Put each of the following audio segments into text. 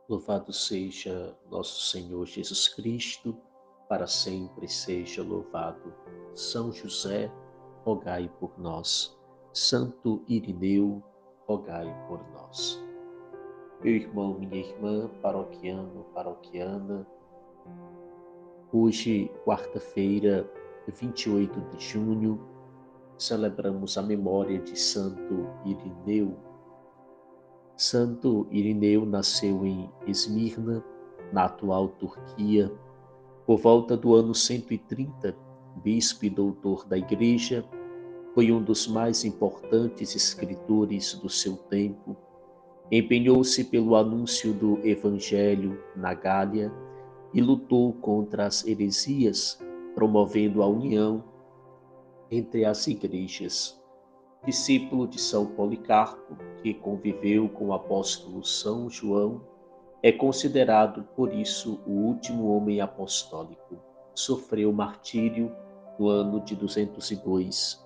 Louvado seja nosso Senhor Jesus Cristo, para sempre seja louvado. São José, rogai por nós. Santo Irineu, rogai por nós. Meu irmão, minha irmã, paroquiano, paroquiana, hoje, quarta-feira, 28 de junho, celebramos a memória de Santo Irineu. Santo Irineu nasceu em Esmirna, na atual Turquia, por volta do ano 130, bispo e doutor da Igreja, foi um dos mais importantes escritores do seu tempo. Empenhou-se pelo anúncio do Evangelho na Gália e lutou contra as heresias, promovendo a união entre as igrejas. Discípulo de São Policarpo, que conviveu com o apóstolo São João, é considerado, por isso, o último homem apostólico. Sofreu martírio no ano de 202.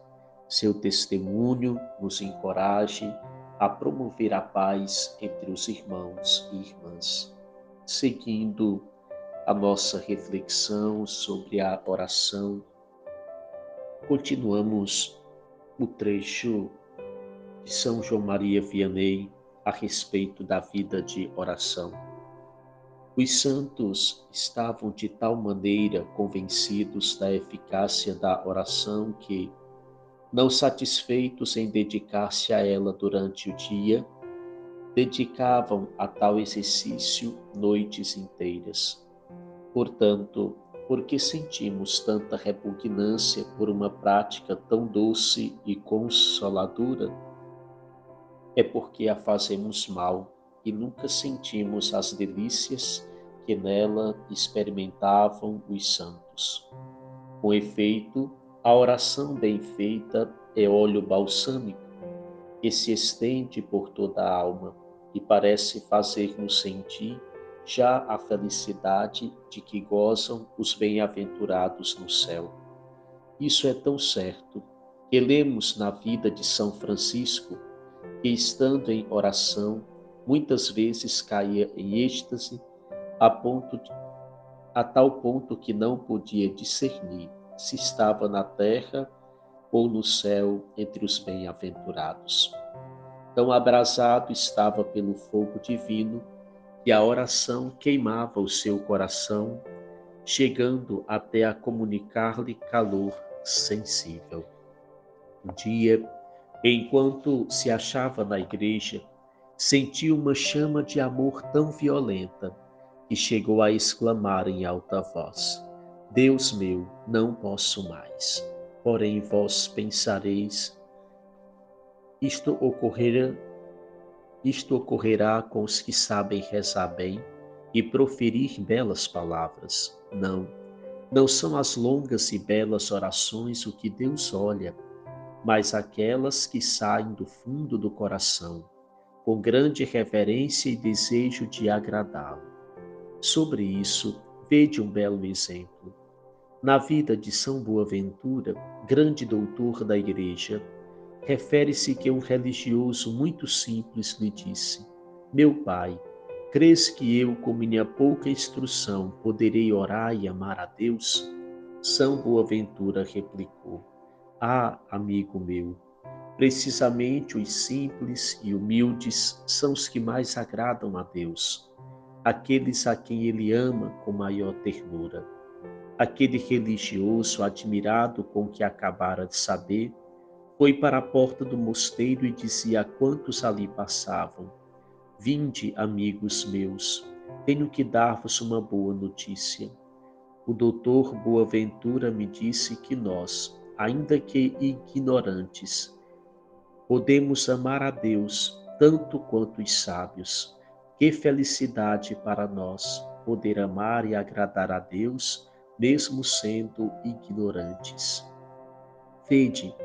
Seu testemunho nos encoraje a promover a paz entre os irmãos e irmãs. Seguindo a nossa reflexão sobre a oração, continuamos o trecho de São João Maria Vianney a respeito da vida de oração. Os santos estavam de tal maneira convencidos da eficácia da oração que, não satisfeitos em dedicar-se a ela durante o dia, dedicavam a tal exercício noites inteiras. Portanto, por que sentimos tanta repugnância por uma prática tão doce e consoladora? É porque a fazemos mal e nunca sentimos as delícias que nela experimentavam os santos. Com efeito, a oração bem feita é óleo balsâmico que se estende por toda a alma e parece fazer-nos sentir já a felicidade de que gozam os bem-aventurados no céu. Isso é tão certo que lemos na vida de São Francisco que, estando em oração, muitas vezes caía em êxtase a tal ponto que não podia discernir se estava na terra ou no céu entre os bem-aventurados. Tão abrasado estava pelo fogo divino que a oração queimava o seu coração, chegando até a comunicar-lhe calor sensível. Um dia, enquanto se achava na igreja, sentiu uma chama de amor tão violenta que chegou a exclamar em alta voz: Deus meu, não posso mais. Porém vós pensareis, isto ocorrerá, isto ocorrerá com os que sabem rezar bem e proferir belas palavras. Não, não são as longas e belas orações o que Deus olha, mas aquelas que saem do fundo do coração, com grande reverência e desejo de agradá-lo. Sobre isso, vede um belo exemplo. Na vida de São Boaventura, grande doutor da Igreja, refere-se que um religioso muito simples lhe disse: Meu pai, crês que eu, com minha pouca instrução, poderei orar e amar a Deus? São Boaventura replicou: Ah, amigo meu, precisamente os simples e humildes são os que mais agradam a Deus, aqueles a quem Ele ama com maior ternura. Aquele religioso, admirado com o que acabara de saber, foi para a porta do mosteiro e dizia a quantos ali passavam: Vinde, amigos meus, tenho que dar-vos uma boa notícia. O doutor Boaventura me disse que nós, ainda que ignorantes, podemos amar a Deus tanto quanto os sábios. Que felicidade para nós poder amar e agradar a Deus, mesmo sendo ignorantes. Vede,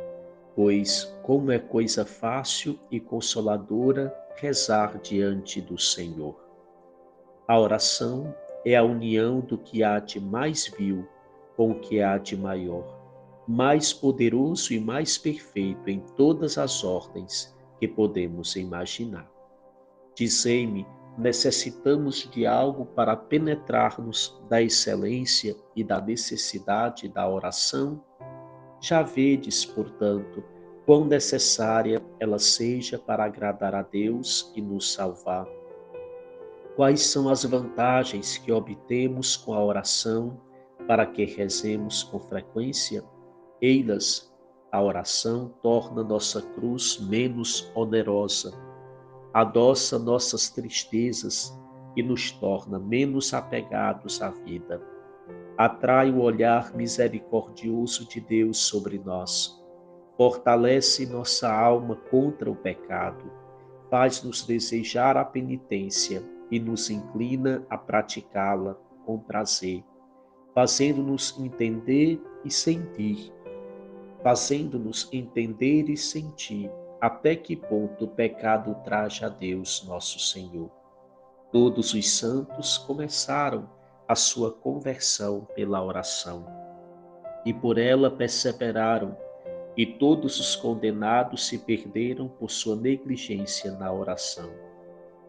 pois, como é coisa fácil e consoladora rezar diante do Senhor. A oração é a união do que há de mais vil com o que há de maior, mais poderoso e mais perfeito em todas as ordens que podemos imaginar. Dizei-me necessitamos de algo para penetrarmos da excelência e da necessidade da oração? Já vedes, portanto, quão necessária ela seja para agradar a Deus e nos salvar. Quais são as vantagens que obtemos com a oração para que rezemos com frequência? Ei-las, a oração torna nossa cruz menos onerosa, adoça nossas tristezas e nos torna menos apegados à vida. Atrai o olhar misericordioso de Deus sobre nós, fortalece nossa alma contra o pecado, faz-nos desejar a penitência e nos inclina a praticá-la com prazer, fazendo-nos entender e sentir, fazendo-nos entender e sentir até que ponto o pecado traja a Deus, nosso Senhor. Todos os santos começaram a sua conversão pela oração e por ela perseveraram, e todos os condenados se perderam por sua negligência na oração.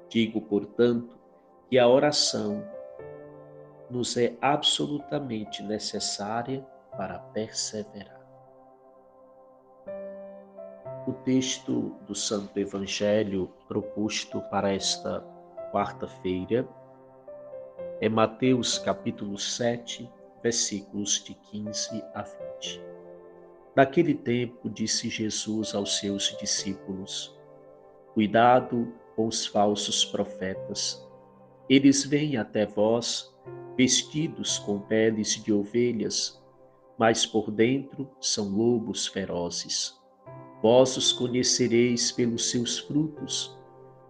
Digo, portanto, que a oração nos é absolutamente necessária para perseverar. O texto do Santo Evangelho proposto para esta quarta-feira é Mateus capítulo 7, versículos de 15 a 20. Naquele tempo disse Jesus aos seus discípulos: Cuidado com os falsos profetas. Eles vêm até vós vestidos com peles de ovelhas, mas por dentro são lobos ferozes. Vós os conhecereis pelos seus frutos.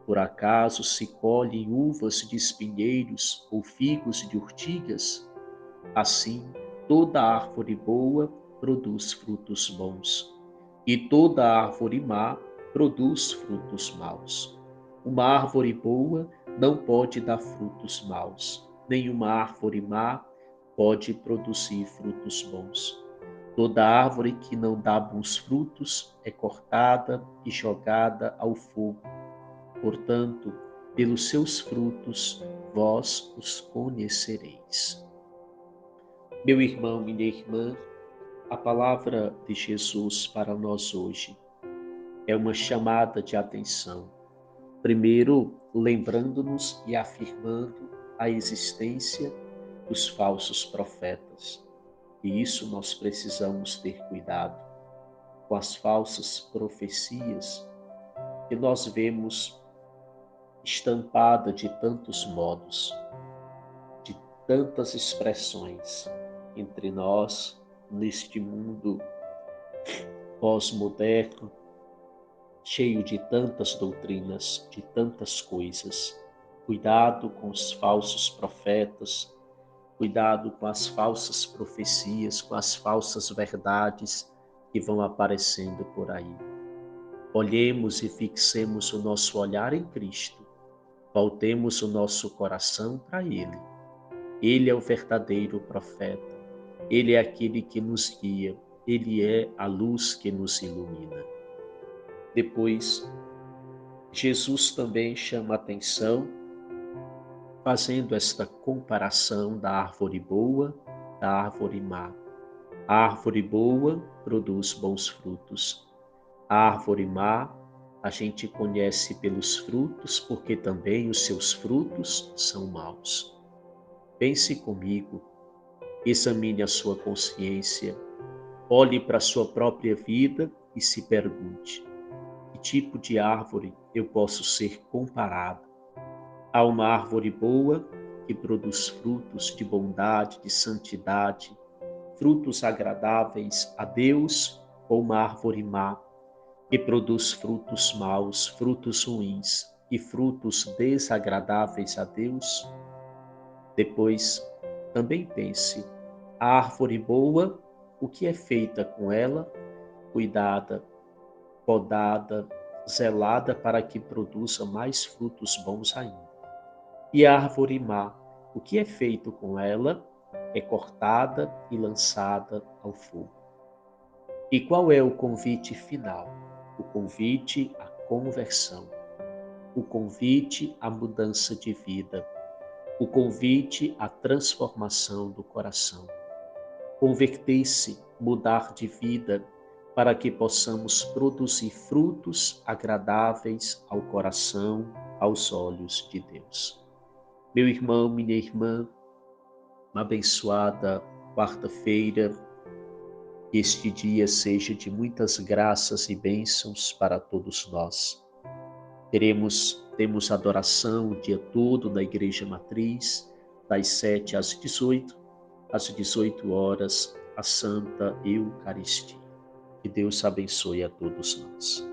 Por acaso se colhem uvas de espinheiros ou figos de urtigas? Assim, toda árvore boa produz frutos bons, e toda árvore má produz frutos maus. Uma árvore boa não pode dar frutos maus, nenhuma árvore má pode produzir frutos bons. Toda árvore que não dá bons frutos é cortada e jogada ao fogo. Portanto, pelos seus frutos vós os conhecereis. Meu irmão, minha irmã, a palavra de Jesus para nós hoje é uma chamada de atenção. Primeiro, lembrando-nos e afirmando a existência dos falsos profetas. E isso nós precisamos ter cuidado com as falsas profecias que nós vemos estampada de tantos modos, de tantas expressões entre nós neste mundo pós-moderno, cheio de tantas doutrinas, de tantas coisas. Cuidado com os falsos profetas, cuidado com as falsas profecias, com as falsas verdades que vão aparecendo por aí. Olhemos e fixemos o nosso olhar em Cristo. Voltemos o nosso coração para Ele. Ele é o verdadeiro profeta. Ele é aquele que nos guia. Ele é a luz que nos ilumina. Depois, Jesus também chama a atenção, fazendo esta comparação da árvore boa, da árvore má. A árvore boa produz bons frutos. A árvore má, a gente conhece pelos frutos, porque também os seus frutos são maus. Pense comigo, examine a sua consciência, olhe para a sua própria vida e se pergunte: que tipo de árvore eu posso ser comparado? Há uma árvore boa que produz frutos de bondade, de santidade, frutos agradáveis a Deus, ou uma árvore má que produz frutos maus, frutos ruins e frutos desagradáveis a Deus? Depois, também pense, a árvore boa, o que é feita com ela? Cuidada, podada, zelada para que produza mais frutos bons ainda. E a árvore má, o que é feito com ela? É cortada e lançada ao fogo. E qual é o convite final? O convite à conversão. o convite à mudança de vida, o convite à transformação do coração. Converter-se, mudar de vida, para que possamos produzir frutos agradáveis ao coração, aos olhos de Deus. Meu irmão, minha irmã, uma abençoada quarta-feira, que este dia seja de muitas graças e bênçãos para todos nós. Temos adoração o dia todo na Igreja Matriz, das 7 às 18 horas, a Santa Eucaristia. Que Deus abençoe a todos nós.